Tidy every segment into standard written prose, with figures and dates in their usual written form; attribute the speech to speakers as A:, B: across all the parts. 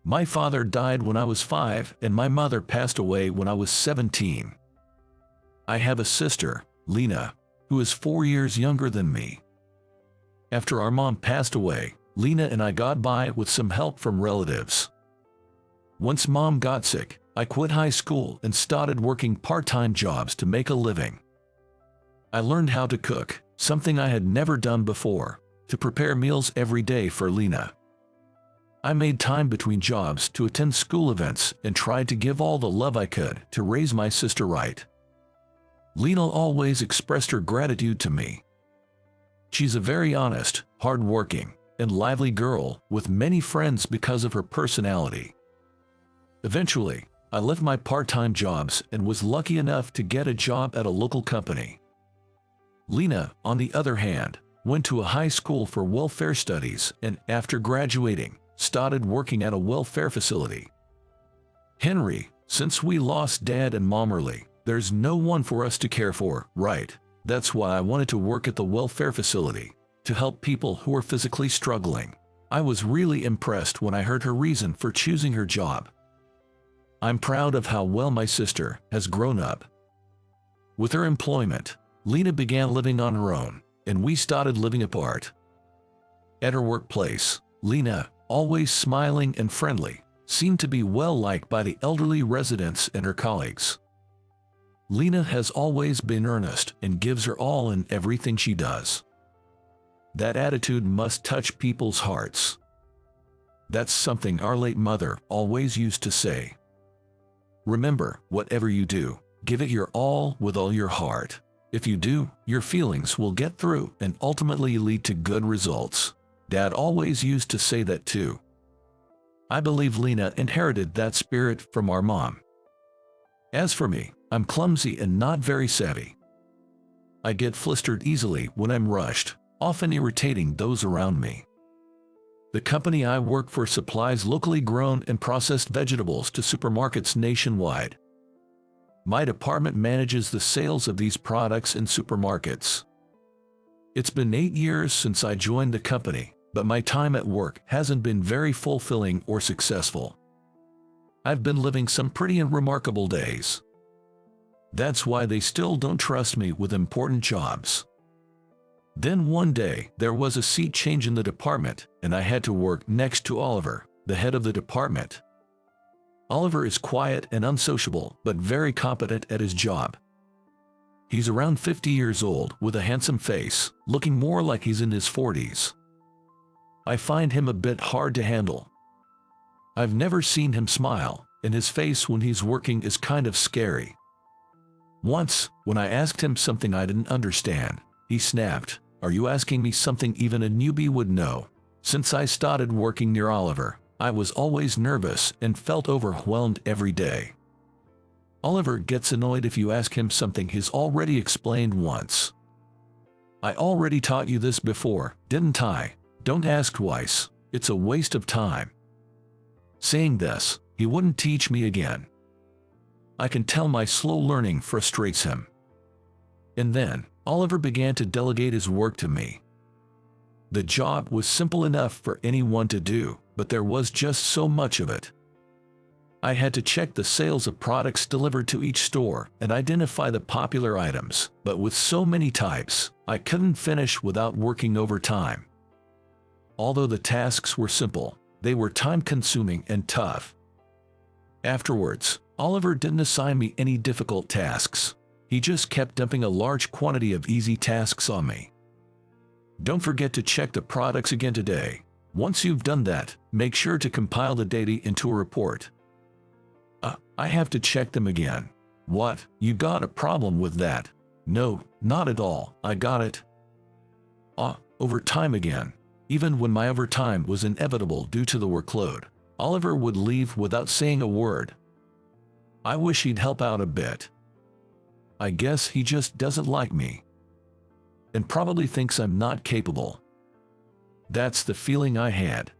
A: My father died when I was 5 and my mother passed away when I was 17. I have a sister, Lena, who is 4 years younger than me. After our mom passed away, Lena and I got by with some help from relatives. Once mom got sick, I quit high school and started working part-time jobs to make a living. I learned how to cook, something I had never done before, to prepare meals every day for Lena. I made time between jobs to attend school events and tried to give all the love I could to raise my sister right. Lena always expressed her gratitude to me. She's a very honest, hard-working, and lively girl with many friends because of her personality. Eventually, I left my part-time jobs and was lucky enough to get a job at a local company. Lena, on the other hand, went to a high school for welfare studies and, after graduating, started working at a welfare facility. Henry, since we lost Dad and Mom early, there's no one for us to care for, right? That's why I wanted to work at the welfare facility, to help people who are physically struggling. I was really impressed when I heard her reason for choosing her job. I'm proud of how well my sister has grown up. With her employment, Lena began living on her own, and we started living apart. At her workplace, Lena, always smiling and friendly, seemed to be well liked by the elderly residents and her colleagues. Lena has always been earnest and gives her all in everything she does. That attitude must touch people's hearts. That's something our late mother always used to say. Remember, whatever you do, give it your all with all your heart. If you do, your feelings will get through and ultimately lead to good results. Dad always used to say that too. I believe Lena inherited that spirit from our mom. As for me, I'm clumsy and not very savvy. I get flustered easily when I'm rushed, often irritating those around me. The company I work for supplies locally grown and processed vegetables to supermarkets nationwide. My department manages the sales of these products in supermarkets. It's been 8 years since I joined the company, but my time at work hasn't been very fulfilling or successful. I've been living some pretty remarkable days. That's why they still don't trust me with important jobs. Then one day, there was a seat change in the department, and I had to work next to Oliver, the head of the department. Oliver is quiet and unsociable, but very competent at his job. He's around 50 years old, with a handsome face, looking more like he's in his 40s. I find him a bit hard to handle. I've never seen him smile, and his face when he's working is kind of scary. Once, when I asked him something I didn't understand, he snapped, "Are you asking me something even a newbie would know?" Since I started working near Oliver, I was always nervous and felt overwhelmed every day. Oliver gets annoyed if you ask him something he's already explained once. "I already taught you this before, didn't I? Don't ask twice, it's a waste of time." Saying this, he wouldn't teach me again. I can tell my slow learning frustrates him. And then, Oliver began to delegate his work to me. The job was simple enough for anyone to do, but there was just so much of it. I had to check the sales of products delivered to each store and identify the popular items, but with so many types, I couldn't finish without working overtime. Although the tasks were simple, they were time-consuming and tough. Afterwards, Oliver didn't assign me any difficult tasks. He just kept dumping a large quantity of easy tasks on me. "Don't forget to check the products again today. Once you've done that, make sure to compile the data into a report." I have to check them again." "What, you got a problem with that?" "No, not at all, I got it." Overtime again. Even when my overtime was inevitable due to the workload, Oliver would leave without saying a word. I wish he'd help out a bit. I guess he just doesn't like me. And probably thinks I'm not capable. That's the feeling I had.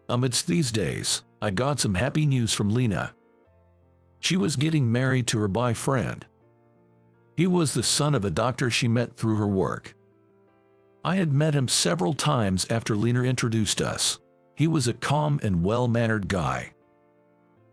A: Amidst these days, I got some happy news from Lena. She was getting married to her boyfriend. He was the son of a doctor she met through her work. I had met him several times after Lena introduced us. He was a calm and well-mannered guy.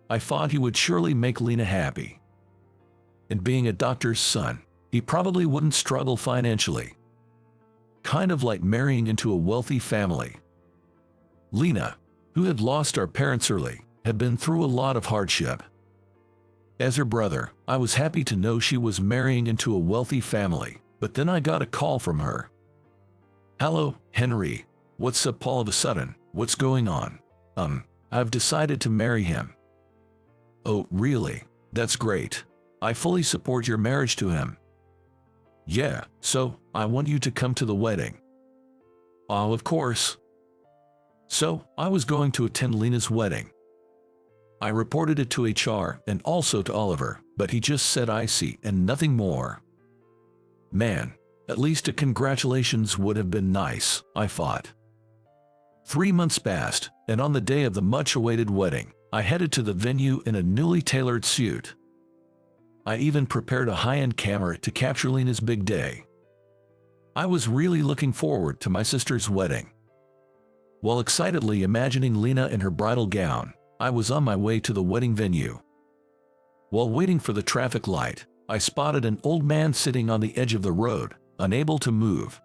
A: I thought he would surely make Lena happy. And being a doctor's son, he probably wouldn't struggle financially. Kind of like marrying into a wealthy family. Lena, who had lost our parents early, had been through a lot of hardship. As her brother, I was happy to know she was marrying into a wealthy family, but then I got a call from her. "Hello, Henry. What's up all of a sudden? What's going on?" I've decided to marry him." "Oh, really? That's great. I fully support your marriage to him." "Yeah, so I want you to come to the wedding." "Oh, of course." So I was going to attend Lena's wedding. I reported it to HR and also to Oliver, but he just said I see and nothing more. Man, at least a congratulations would have been nice, I thought. 3 months passed, and on the day of the much-awaited wedding, I headed to the venue in a newly tailored suit. I even prepared a high-end camera to capture Lena's big day. I was really looking forward to my sister's wedding. While excitedly imagining Lena in her bridal gown, I was on my way to the wedding venue. While waiting for the traffic light, I spotted an old man sitting on the edge of the road, unable to move.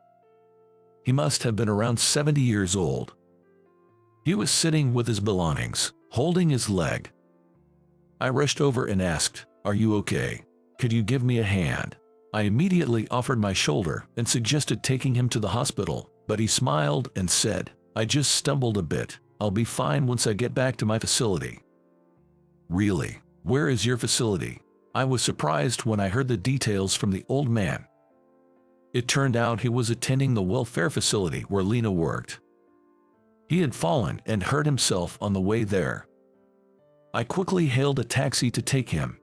A: He must have been around 70 years old. He was sitting with his belongings, holding his leg. I rushed over and asked, "Are you okay? Could you give me a hand?" I immediately offered my shoulder and suggested taking him to the hospital, but he smiled and said, "I just stumbled a bit. I'll be fine once I get back to my facility." "Really? Where is your facility?" I was surprised when I heard the details from the old man. It turned out he was attending the welfare facility where Lena worked. He had fallen and hurt himself on the way there. I quickly hailed a taxi to take him.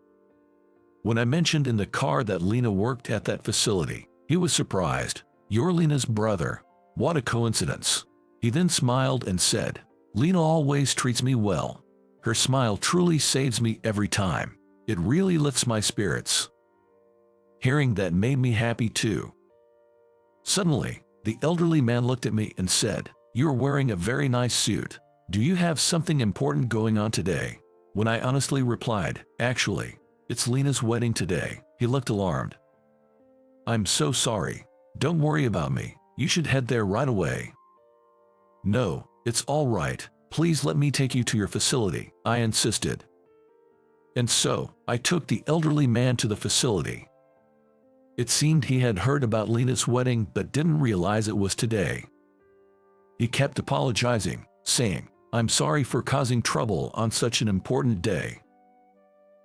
A: When I mentioned in the car that Lena worked at that facility, he was surprised. "You're Lena's brother. What a coincidence." He then smiled and said, "Lena always treats me well. Her smile truly saves me every time. It really lifts my spirits." Hearing that made me happy too. Suddenly, the elderly man looked at me and said, "You're wearing a very nice suit. Do you have something important going on today?" When I honestly replied, "Actually, it's Lena's wedding today," he looked alarmed. "I'm so sorry. Don't worry about me. You should head there right away." "No, it's all right. Please let me take you to your facility," I insisted. And so, I took the elderly man to the facility. It seemed he had heard about Lena's wedding but didn't realize it was today. He kept apologizing, saying, "I'm sorry for causing trouble on such an important day."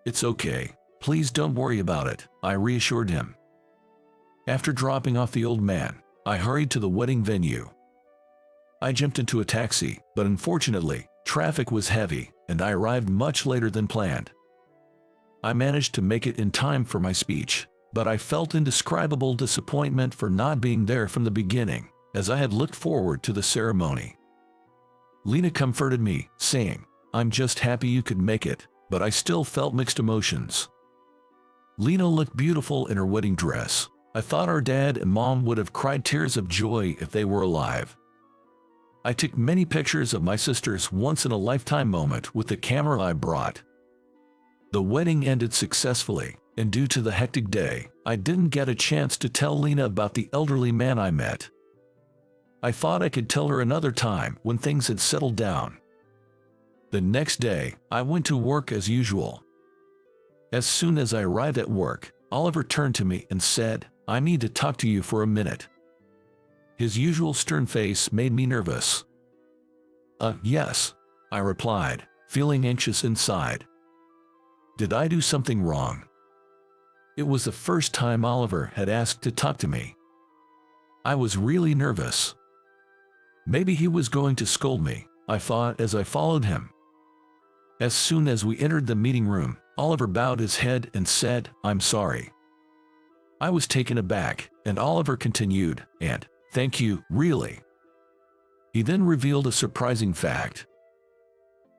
A: "It's okay. Please don't worry about it," I reassured him. After dropping off the old man, I hurried to the wedding venue. I jumped into a taxi, but unfortunately, traffic was heavy, and I arrived much later than planned. I managed to make it in time for my speech, but I felt indescribable disappointment for not being there from the beginning, as I had looked forward to the ceremony. Lena comforted me, saying, "I'm just happy you could make it," but I still felt mixed emotions. Lena looked beautiful in her wedding dress. I thought our dad and mom would have cried tears of joy if they were alive. I took many pictures of my sister's once-in-a-lifetime moment with the camera I brought. The wedding ended successfully, and due to the hectic day, I didn't get a chance to tell Lena about the elderly man I met. I thought I could tell her another time when things had settled down. The next day, I went to work as usual. As soon as I arrived at work, Oliver turned to me and said, "I need to talk to you for a minute." His usual stern face made me nervous. Yes," I replied, feeling anxious inside. Did I do something wrong? It was the first time Oliver had asked to talk to me. I was really nervous. Maybe he was going to scold me, I thought as I followed him. As soon as we entered the meeting room, Oliver bowed his head and said, "I'm sorry." I was taken aback, and Oliver continued, "And thank you, really." He then revealed a surprising fact.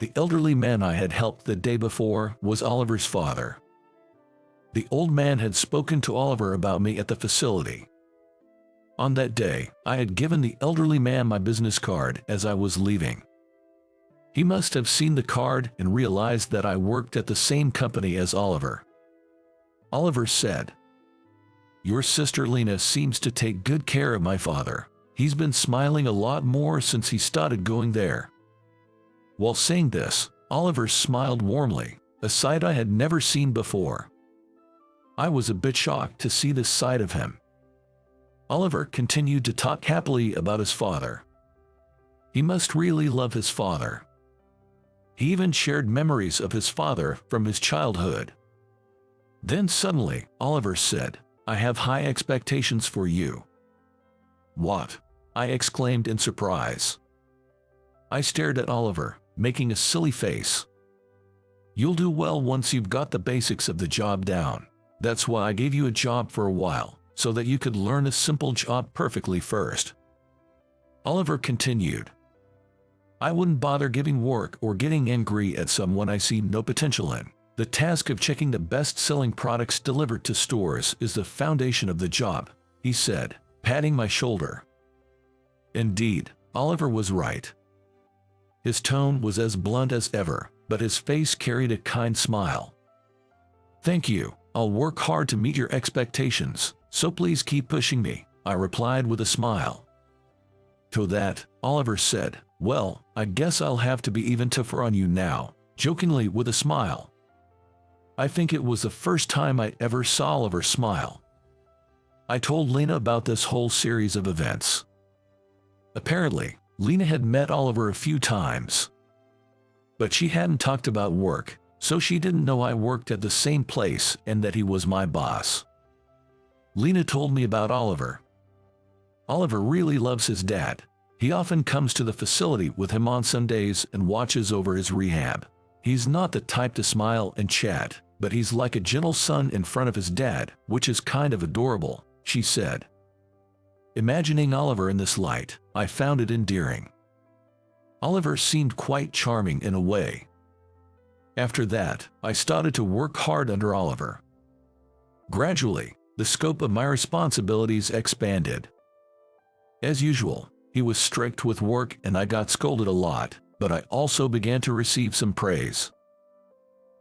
A: The elderly man I had helped the day before was Oliver's father. The old man had spoken to Oliver about me at the facility. On that day, I had given the elderly man my business card as I was leaving. He must have seen the card and realized that I worked at the same company as Oliver. Oliver said, "Your sister Lena seems to take good care of my father. He's been smiling a lot more since he started going there." While saying this, Oliver smiled warmly, a sight I had never seen before. I was a bit shocked to see this side of him. Oliver continued to talk happily about his father. He must really love his father. He even shared memories of his father from his childhood. Then suddenly, Oliver said, "I have high expectations for you." "What?" I exclaimed in surprise. I stared at Oliver, making a silly face. "You'll do well once you've got the basics of the job down. That's why I gave you a job for a while, so that you could learn a simple job perfectly first." Oliver continued, "I wouldn't bother giving work or getting angry at someone I see no potential in. The task of checking the best-selling products delivered to stores is the foundation of the job," he said, patting my shoulder. Indeed, Oliver was right. His tone was as blunt as ever, but his face carried a kind smile. "Thank you. I'll work hard to meet your expectations, so please keep pushing me," I replied with a smile. To that, Oliver said, "Well, I guess I'll have to be even tougher on you now," jokingly with a smile. I think it was the first time I ever saw Oliver smile. I told Lena about this whole series of events. Apparently, Lena had met Oliver a few times, but she hadn't talked about work, so she didn't know I worked at the same place and that he was my boss. Lena told me about Oliver. Oliver really loves his dad. He often comes to the facility with him on Sundays and watches over his rehab. He's not the type to smile and chat, but he's like a gentle son in front of his dad, which is kind of adorable," she said. Imagining Oliver in this light, I found it endearing. Oliver seemed quite charming in a way. After that, I started to work hard under Oliver. Gradually, the scope of my responsibilities expanded. As usual, he was strict with work and I got scolded a lot, but I also began to receive some praise.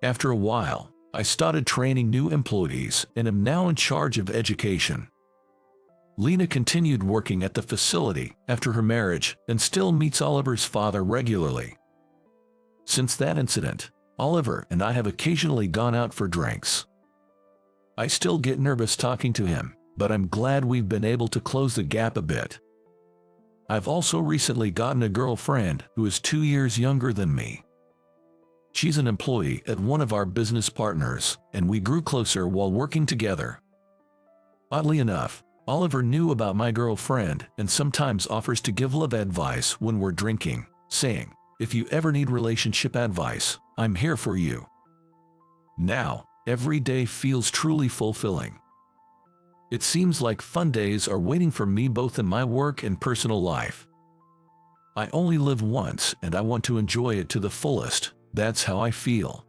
A: After a while, I started training new employees and am now in charge of education. Lena continued working at the facility after her marriage and still meets Oliver's father regularly. Since that incident, Oliver and I have occasionally gone out for drinks. I still get nervous talking to him, but I'm glad we've been able to close the gap a bit. I've also recently gotten a girlfriend who is 2 years younger than me. She's an employee at one of our business partners, and we grew closer while working together. Oddly enough, Oliver knew about my girlfriend and sometimes offers to give love advice when we're drinking, saying, "If you ever need relationship advice, I'm here for you." Now, every day feels truly fulfilling. It seems like fun days are waiting for me both in my work and personal life. I only live once and I want to enjoy it to the fullest. That's how I feel.